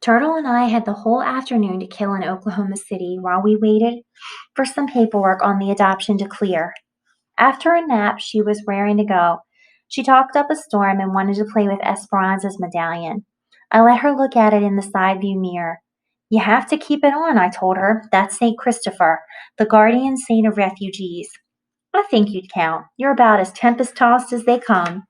Turtle and I had the whole afternoon to kill in Oklahoma City while we waited for some paperwork on the adoption to clear. After a nap, she was raring to go. She talked up a storm and wanted to play with Esperanza's medallion. I let her look at it in the side view mirror. You have to keep it on, I told her. That's St. Christopher, the guardian saint of refugees. I think you'd count. You're about as tempest-tossed as they come.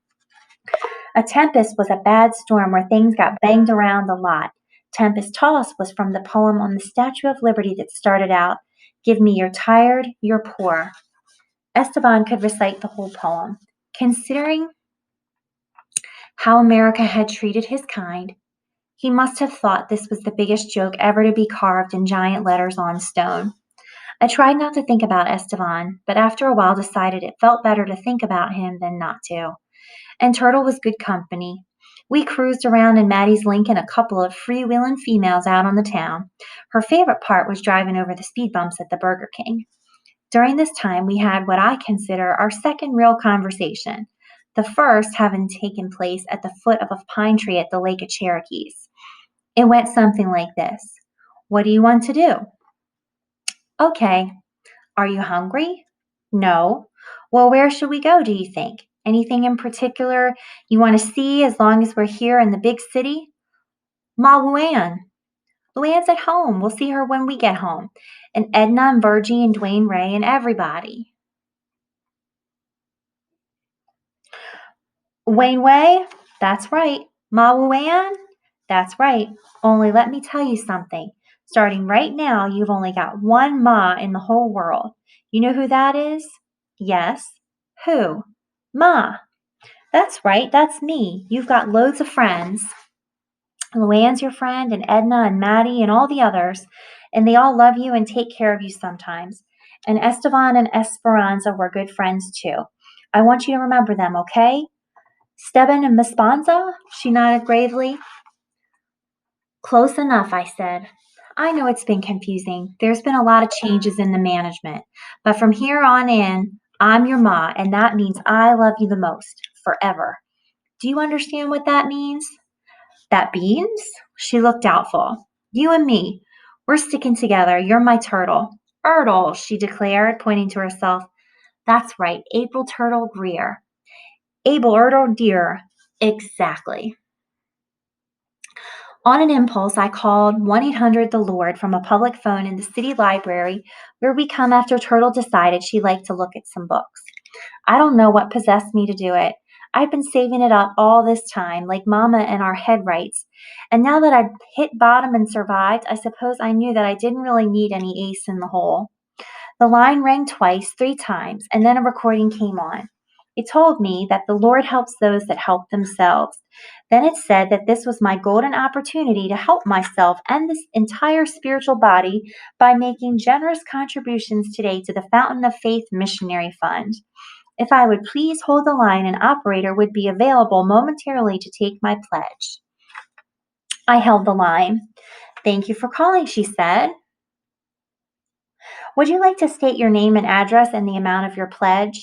A tempest was a bad storm where things got banged around a lot. Tempest tossed was from the poem on the Statue of Liberty that started out, Give me your tired, your poor. Esteban could recite the whole poem. Considering how America had treated his kind, he must have thought this was the biggest joke ever to be carved in giant letters on stone. I tried not to think about Esteban, but after a while decided it felt better to think about him than not to. And Turtle was good company. We cruised around in Maddie's Lincoln, a couple of freewheeling females out on the town. Her favorite part was driving over the speed bumps at the Burger King. During this time, we had what I consider our second real conversation, the first having taken place at the foot of a pine tree at the Lake of Cherokees. It went something like this. What do you want to do? Okay. Are you hungry? No. Well, where should we go, do you think? Anything in particular you want to see as long as we're here in the big city? Ma Luann. Luann's at home. We'll see her when we get home. And Edna and Virgie and Dwayne Ray and everybody. Wayne Way? That's right. Ma Luann? That's right. Only let me tell you something. Starting right now, you've only got one Ma in the whole world. You know who that is? Yes. Who? Ma. That's right. That's me. You've got loads of friends. Luann's your friend, and Edna and Maddie and all the others, and they all love you and take care of you sometimes. And Esteban and Esperanza were good friends too. I want you to remember them, okay? Steban and Miss Bonza? She nodded gravely. Close enough, I said. I know it's been confusing. There's been a lot of changes in the management. But from here on in, I'm your ma, and that means I love you the most, forever. Do you understand what that means? That means? She looked doubtful. You and me. We're sticking together. You're my turtle. Ertle, she declared, pointing to herself. That's right, April Turtle Greer. Abel Ertle Deer. Exactly. On an impulse, I called 1-800-THE-LORD from a public phone in the city library where we come after Turtle decided she liked to look at some books. I don't know what possessed me to do it. I've been saving it up all this time, like Mama and our head writes. And now that I'd hit bottom and survived, I suppose I knew that I didn't really need any ace in the hole. The line rang twice, 3 times, and then a recording came on. It told me that the Lord helps those that help themselves. Then it said that this was my golden opportunity to help myself and this entire spiritual body by making generous contributions today to the Fountain of Faith Missionary Fund. If I would please hold the line, an operator would be available momentarily to take my pledge. I held the line. Thank you for calling, she said. Would you like to state your name and address and the amount of your pledge?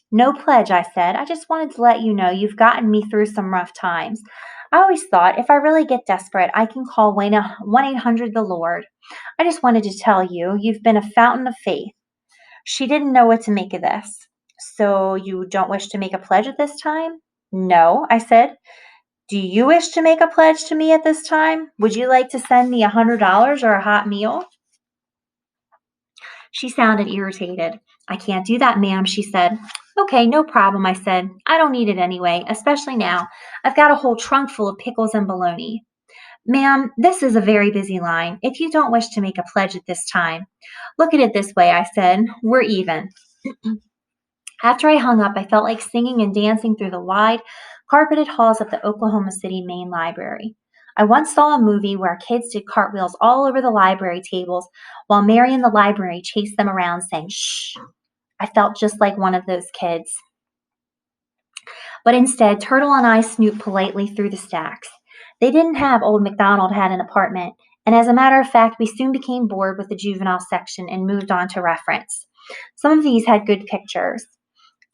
No pledge, I said. I just wanted to let you know you've gotten me through some rough times. I always thought if I really get desperate, I can call 1-800-THE-LORD. I just wanted to tell you, you've been a fountain of faith. She didn't know what to make of this. So you don't wish to make a pledge at this time? No, I said. Do you wish to make a pledge to me at this time? Would you like to send me $100 or a hot meal? She sounded irritated. I can't do that, ma'am, she said. Okay, no problem, I said. I don't need it anyway, especially now. I've got a whole trunk full of pickles and bologna. Ma'am, this is a very busy line. If you don't wish to make a pledge at this time. Look at it this way, I said. We're even. After I hung up, I felt like singing and dancing through the wide, carpeted halls of the Oklahoma City Main Library. I once saw a movie where kids did cartwheels all over the library tables while Mary in the library chased them around saying, shh. I felt just like one of those kids. But instead, Turtle and I snooped politely through the stacks. They didn't have Old MacDonald had an apartment, and as a matter of fact, we soon became bored with the juvenile section and moved on to reference. Some of these had good pictures.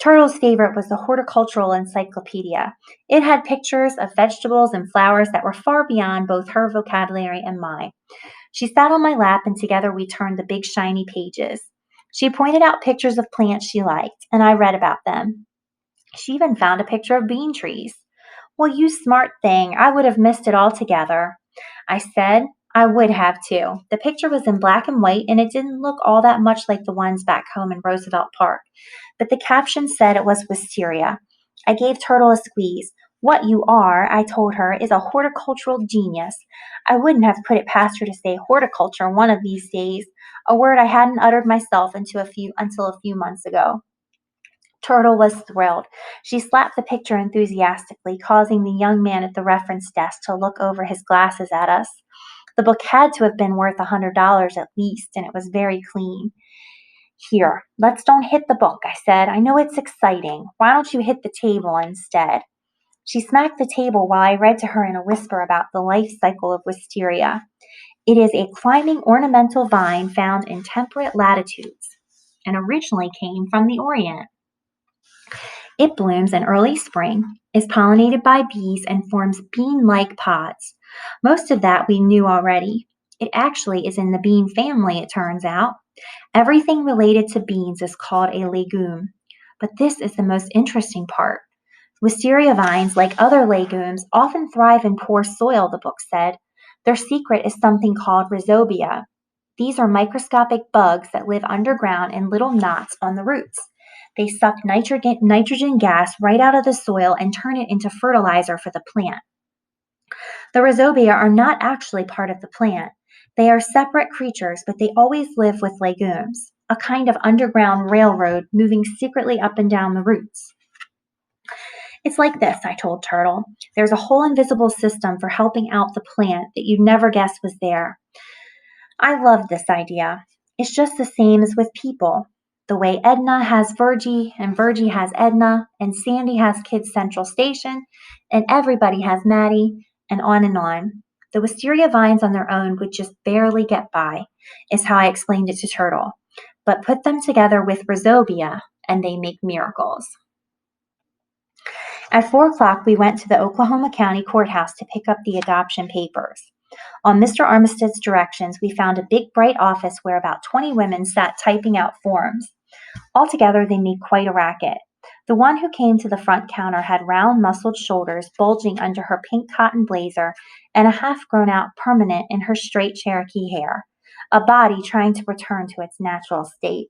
Turtle's favorite was the Horticultural Encyclopedia. It had pictures of vegetables and flowers that were far beyond both her vocabulary and mine. She sat on my lap and together we turned the big shiny pages. She pointed out pictures of plants she liked, and I read about them. She even found a picture of bean trees. Well, you smart thing, I would have missed it altogether. I said I would have too. The picture was in black and white and it didn't look all that much like the ones back home in Roosevelt Park, but the caption said it was wisteria. I gave Turtle a squeeze. What you are, I told her, is a horticultural genius. I wouldn't have put it past her to say horticulture one of these days, a word I hadn't uttered myself until a few months ago. Turtle was thrilled. She slapped the picture enthusiastically, causing the young man at the reference desk to look over his glasses at us. The book had to have been worth $100 at least, and it was very clean. Here, let's don't hit the book, I said. I know it's exciting. Why don't you hit the table instead? She smacked the table while I read to her in a whisper about the life cycle of wisteria. It is a climbing ornamental vine found in temperate latitudes and originally came from the Orient. It blooms in early spring, is pollinated by bees, and forms bean-like pods. Most of that we knew already. It actually is in the bean family, it turns out. Everything related to beans is called a legume. But this is the most interesting part. Wisteria vines, like other legumes, often thrive in poor soil, the book said. Their secret is something called rhizobia. These are microscopic bugs that live underground in little knots on the roots. They suck nitrogen gas right out of the soil and turn it into fertilizer for the plant. The rhizobia are not actually part of the plant. They are separate creatures, but they always live with legumes, a kind of underground railroad moving secretly up and down the roots. It's like this, I told Turtle. There's a whole invisible system for helping out the plant that you'd never guess was there. I loved this idea. It's just the same as with people. The way Edna has Virgie, and Virgie has Edna, and Sandy has Kids Central Station, and everybody has Maddie, and on and on. The wisteria vines on their own would just barely get by, is how I explained it to Turtle. But put them together with rhizobia, and they make miracles. At 4 o'clock, we went to the Oklahoma County Courthouse to pick up the adoption papers. On Mr. Armistead's directions, we found a big, bright office where about 20 women sat typing out forms. Altogether, they made quite a racket. The one who came to the front counter had round, muscled shoulders bulging under her pink cotton blazer and a half-grown-out permanent in her straight Cherokee hair, a body trying to return to its natural state.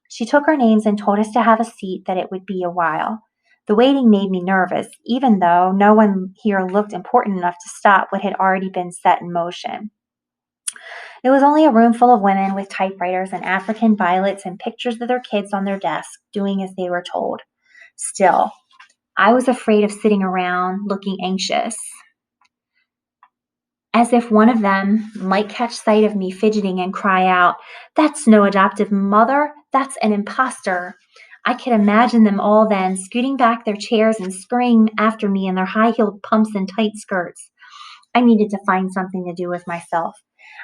She took our names and told us to have a seat, that it would be a while. The waiting made me nervous, even though no one here looked important enough to stop what had already been set in motion. It was only a room full of women with typewriters and African violets and pictures of their kids on their desks, doing as they were told. Still, I was afraid of sitting around looking anxious, as if one of them might catch sight of me fidgeting and cry out, "That's no adoptive mother, that's an imposter." I could imagine them all then scooting back their chairs and scurrying after me in their high-heeled pumps and tight skirts. I needed to find something to do with myself.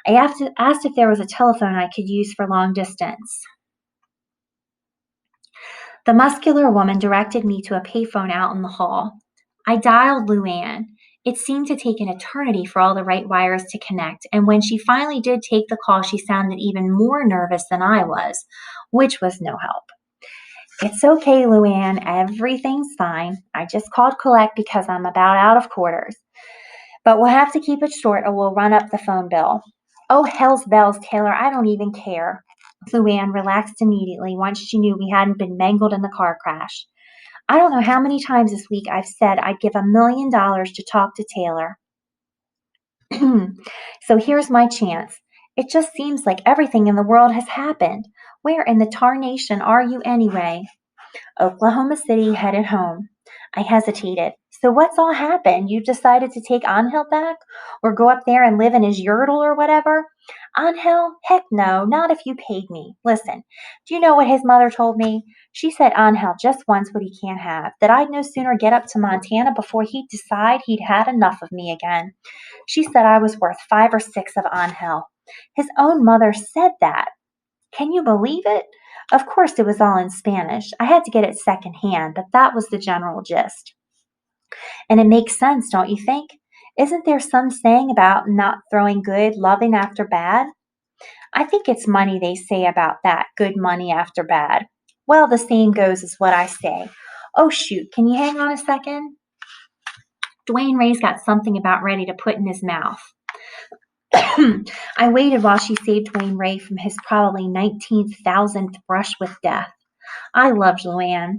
I asked if there was a telephone I could use for long distance. The muscular woman directed me to a payphone out in the hall. I dialed Luann. It seemed to take an eternity for all the right wires to connect, and when she finally did take the call, she sounded even more nervous than I was, which was no help. "It's okay, Luann. Everything's fine. I just called collect because I'm about out of quarters. But we'll have to keep it short or we'll run up the phone bill." "Oh, hell's bells, Taylor. I don't even care." Luann relaxed immediately once she knew we hadn't been mangled in the car crash. "I don't know how many times this week I've said I'd give $1 million to talk to Taylor. So here's my chance. It just seems like everything in the world has happened. Where in the tarnation are you anyway?" "Oklahoma City, headed home." I hesitated. "So what's all happened? You decided to take Angel back? Or go up there and live in his yurtle or whatever?" "Angel? Heck no, not if you paid me. Listen, do you know what his mother told me? She said Angel just wants what he can't have, that I'd no sooner get up to Montana before he'd decide he'd had enough of me again. She said I was worth 5 or 6 of Angel. His own mother said that. Can you believe it? Of course, it was all in Spanish. I had to get it secondhand, but that was the general gist. And it makes sense, don't you think? Isn't there some saying about not throwing good loving after bad? I think it's money they say about that, good money after bad. Well, the same goes as what I say. Oh, shoot, can you hang on a second? Dwayne Ray's got something about ready to put in his mouth. I waited while she saved Dwayne Ray from his probably 19,000th brush with death. I loved Luann.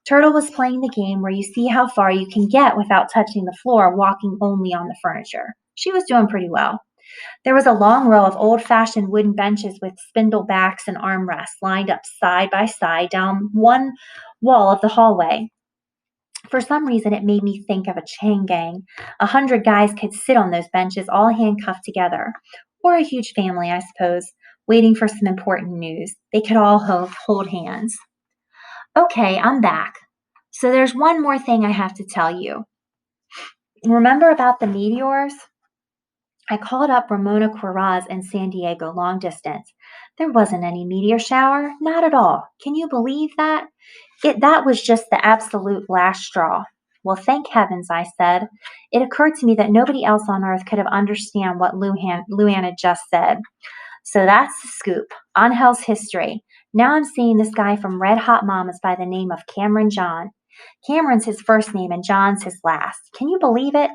Turtle was playing the game where you see how far you can get without touching the floor, walking only on the furniture. She was doing pretty well. There was a long row of old-fashioned wooden benches with spindle backs and armrests lined up side by side down one wall of the hallway. For some reason, it made me think of a chain gang. 100 guys could sit on those benches, all handcuffed together. Or a huge family, I suppose, waiting for some important news. They could all hold hands. Okay, I'm back. So there's one more thing I have to tell you. Remember about the meteors? I called up Ramona Quiraz in San Diego long distance. There wasn't any meteor shower, not at all. Can you believe that? That was just the absolute last straw. Well, thank heavens, I said. It occurred to me that nobody else on earth could have understood what Luann had just said. So that's the scoop. On Hell's history. Now I'm seeing this guy from Red Hot Mamas by the name of Cameron John. Cameron's his first name and John's his last. Can you believe it?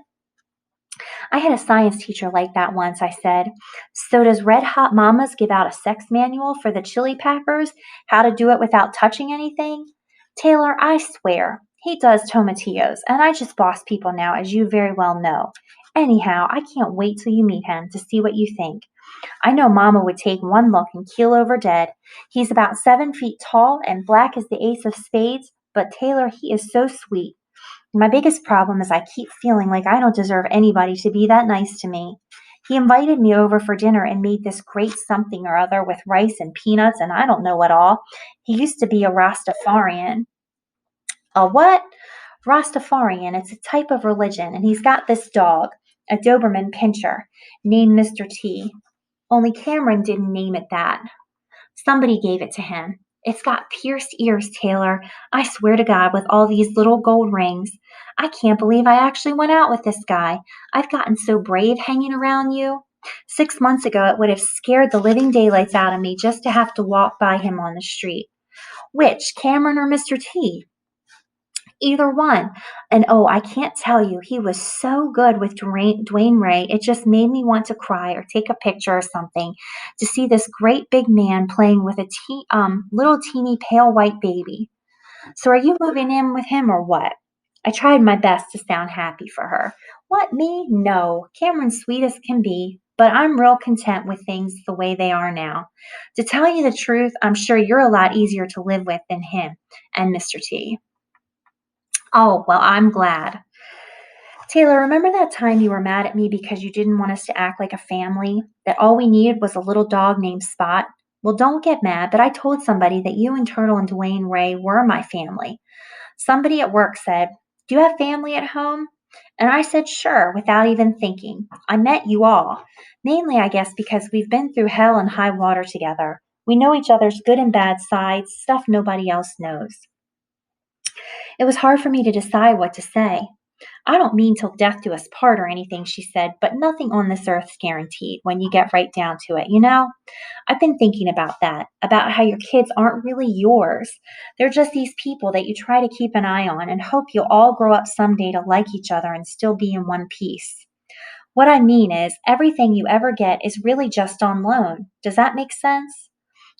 I had a science teacher like that once, I said. So does Red Hot Mamas give out a sex manual for the chili packers? How to do it without touching anything? Taylor, I swear, he does tomatillos, and I just boss people now, as you very well know. Anyhow, I can't wait till you meet him to see what you think. I know Mama would take one look and keel over dead. He's about 7 feet tall and black as the ace of spades, but Taylor, he is so sweet. My biggest problem is I keep feeling like I don't deserve anybody to be that nice to me. He invited me over for dinner and made this great something or other with rice and peanuts and I don't know what all. He used to be a Rastafarian. A what? Rastafarian. It's a type of religion, and he's got this dog, a Doberman Pinscher, named Mr. T. Only Cameron didn't name it that. Somebody gave it to him. It's got pierced ears, Taylor. I swear to God, with all these little gold rings. I can't believe I actually went out with this guy. I've gotten so brave hanging around you. 6 months ago, it would have scared the living daylights out of me just to have to walk by him on the street. Which, Cameron or Mr. T? Either one. And oh, I can't tell you, he was so good with Dwayne Ray. It just made me want to cry or take a picture or something to see this great big man playing with a little teeny pale white baby. So are you moving in with him or what? I tried my best to sound happy for her. What, me? No. Cameron's sweet as can be, but I'm real content with things the way they are now. To tell you the truth, I'm sure you're a lot easier to live with than him and Mr. T. Oh, well, I'm glad. Taylor, remember that time you were mad at me because you didn't want us to act like a family? That all we needed was a little dog named Spot? Well, don't get mad, but I told somebody that you and Turtle and Dwayne Ray were my family. Somebody at work said, "Do you have family at home?" And I said, "Sure," without even thinking. I met you all. Mainly, I guess, because we've been through hell and high water together. We know each other's good and bad sides, stuff nobody else knows. It was hard for me to decide what to say. I don't mean till death do us part or anything, she said, but nothing on this earth's guaranteed when you get right down to it, you know? I've been thinking about that, about how your kids aren't really yours. They're just these people that you try to keep an eye on and hope you'll all grow up someday to like each other and still be in one piece. What I mean is, everything you ever get is really just on loan. Does that make sense?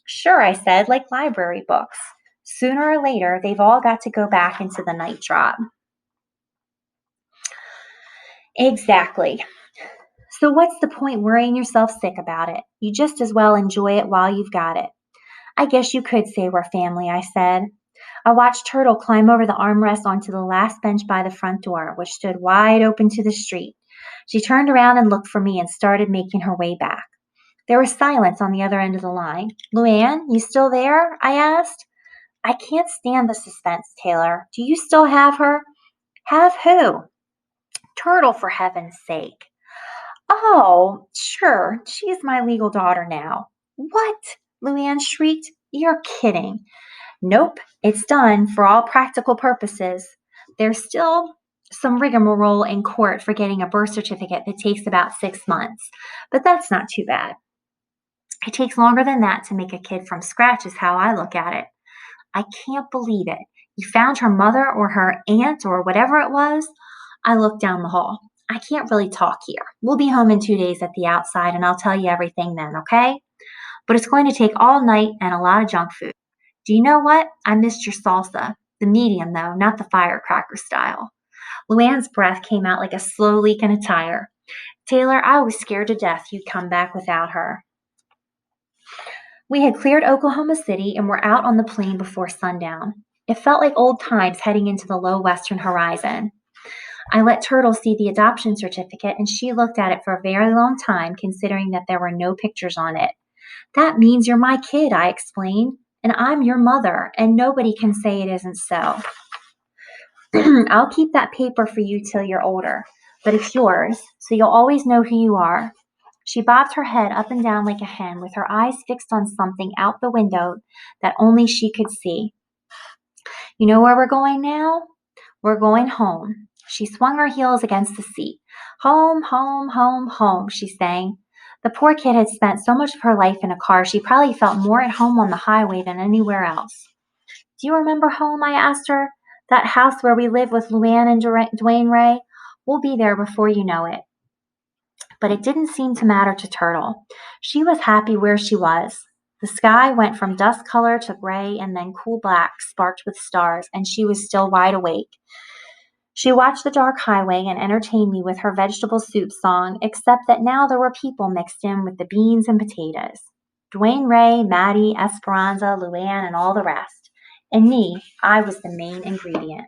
Sure, I said, like library books. Sooner or later, they've all got to go back into the night drop. Exactly. So what's the point worrying yourself sick about it? You just as well enjoy it while you've got it. I guess you could say we're family, I said. I watched Turtle climb over the armrest onto the last bench by the front door, which stood wide open to the street. She turned around and looked for me and started making her way back. There was silence on the other end of the line. "Luann, you still there?" I asked. "I can't stand the suspense, Taylor. Do you still have her?" "Have who?" "Turtle, for heaven's sake." "Oh, sure, she's my legal daughter now." "What?" Luann shrieked. You're kidding. Nope, it's done for all practical purposes. There's still some rigmarole in court for getting a birth certificate that takes about 6 months, but that's not too bad. It takes longer than that to make a kid from scratch, is how I look at it. I can't believe it. You found her mother or her aunt or whatever it was? I looked down the hall. I can't really talk here. We'll be home in 2 days at the outside, and I'll tell you everything then, okay? But it's going to take all night and a lot of junk food. Do you know what? I missed your salsa. The medium, though, not the firecracker style. Luann's breath came out like a slow leak in a tire. Taylor, I was scared to death you'd come back without her. We had cleared Oklahoma City and were out on the plain before sundown. It felt like old times heading into the low western horizon. I let Turtle see the adoption certificate, and she looked at it for a very long time, considering that there were no pictures on it. That means you're my kid, I explained, and I'm your mother, and nobody can say it isn't so. I'll keep that paper for you till you're older, but it's yours, so you'll always know who you are. She bobbed her head up and down like a hen, with her eyes fixed on something out the window that only she could see. You know where we're going now? We're going home. She swung her heels against the seat. Home, home, home, home, she sang. The poor kid had spent so much of her life in a car, she probably felt more at home on the highway than anywhere else. Do you remember home? I asked her. That house where we live with Luann and Dwayne Ray? We'll be there before you know it. But it didn't seem to matter to Turtle. She was happy where she was. The sky went from dust color to gray and then cool black, sparked with stars, and she was still wide awake. She watched the dark highway and entertained me with her vegetable soup song, except that now there were people mixed in with the beans and potatoes. Dwayne Ray, Maddie, Esperanza, Luann, and all the rest. And me, I was the main ingredient.